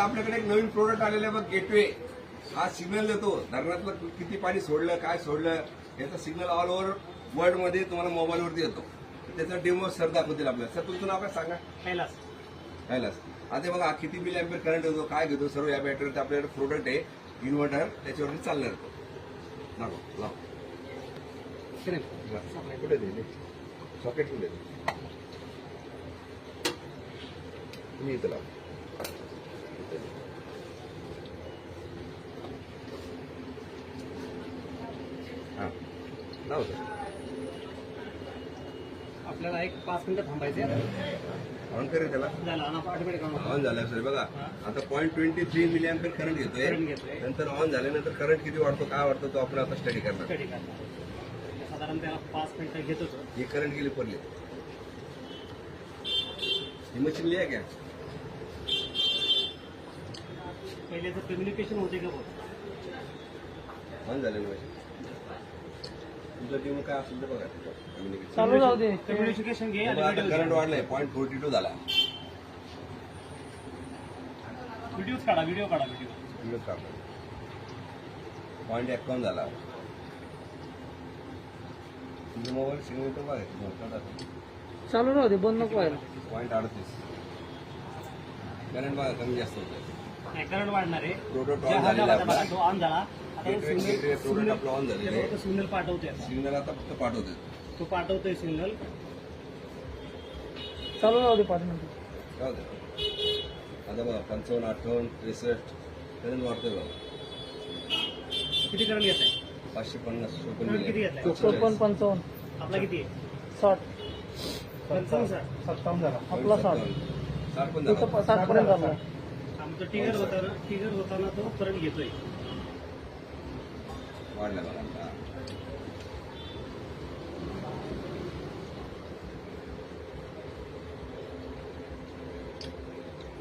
आपल्याकडे एक नवीन प्रोडक्ट आलेला आहे बघ, गेटवे. हा सिग्नल देतो धरणातलं किती पाणी सोडलं, काय सोडलं, याचा सिग्नल ऑल ओव्हर वर्ल्ड मध्ये तुम्हाला मोबाईलवरती येतो. त्याचा डेमो सर दाखवतील आपल्याला. सर तुमचं नाव काय सांगा? कैलास. आता बघा किती बिल अँपिअर करंट येतो, काय घेतो, सर्व या बॅटरीवरती आपल्याकडे प्रोडक्ट आहे, इन्व्हर्टर, त्याच्यावरती चालणार तो. लाव कुठे दिले सॉकेट, कुठे तुम्ही इथं लाव. हा लाव सर. आपल्याला एक 5 मिनिटं थांबायचे. ऑन करे त्याला. ऑन झालं सर. बघा आता 0.23 मिली अँपिअर करंट घेतोय. नंतर ऑन झाल्यानंतर करंट किती वाढतो, काय वाढतो, तो आपण आता स्टडी करणार. साधारण त्याला 5 मिनिटं घेतो. ही करंट गेली पडली. ही मशीन लिहा क्या पहिले तर कम्युनिकेशन होते का बघ. ऑन झाले मशीन. तुमचं टीम काय असेल तर बघा कम्युनिकेशन चालू राहू दे. कम्युनिकेशन घे. आता करंट वाढलाय 0.42 झाला. व्हिडिओ काढा. व्हिडिओ काढा. 0.51 झाला. तुमचा मोबाईल सिग्नल तर बघा चालू राहू दे, बंद नको व्हायला. 0.38 करंट बघा कमी जास्त होतं. करंट वाढणार आहे. प्रोडक्ट ऑन झालेला आपला. ऑन झाला. प्रोडक्ट आपलं ऑन झालेलं आहे. सिग्नल पाठवतोय. सिग्नल आता फक्त पाठवते. तो पाठवतोय सिग्नल. चालू राहू दे 5 मिनिटं. काय होतं आता बघा 55, 58, 63 करंट वाढतोय बघा. किती करंट येत आहे? 550 करंट किती येत आहे? 55. आपला किती आहे? 60. 55 सर. 57 झाला आपला 60. 60 पण तिथं झाला. 60 पर्यंत झाला. आमचं टिगर होताना तो करंट घेतोय. वाढला बघा आता.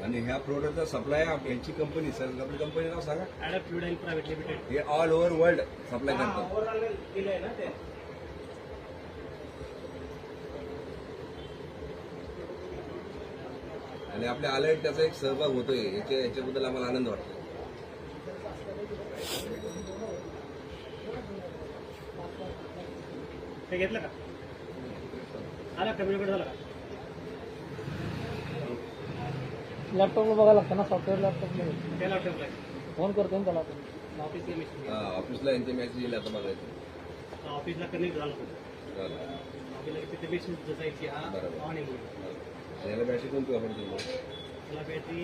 आणि ह्या प्रोडक्टचा सप्लाय यांची कंपनी, सर आपली कंपनी नाव सांगा. ॲडप फ्लुइड अँड प्रायव्हेट लिमिटेड. हे ऑल ओव्हर वर्ल्ड सप्लाय करतात. दिलंय ना ते. आणि आपल्या आलर्ट त्याचा एक सहभाग होतोय, याच्याबद्दल आम्हाला आनंद वाटतो. ते घेतलं का? आला कम्युनिकेट झाला का? लॅपटॉपला बघायला लागतं ना, सॉफ्टवेअर लॅपटॉपला. त्याला ठेवलाय. फोन करतो ना त्याला आपण. ऑफिसला यांचे मेसेज येईल आता बघायचं. ऑफिसला कनेक्ट झाला तो. झालं. ऑफिसला तिथे मेसेज जायची. हा बरोबर. ऑन आहे. याला बॅटरी कोणती वापरतो? त्याला बॅटरी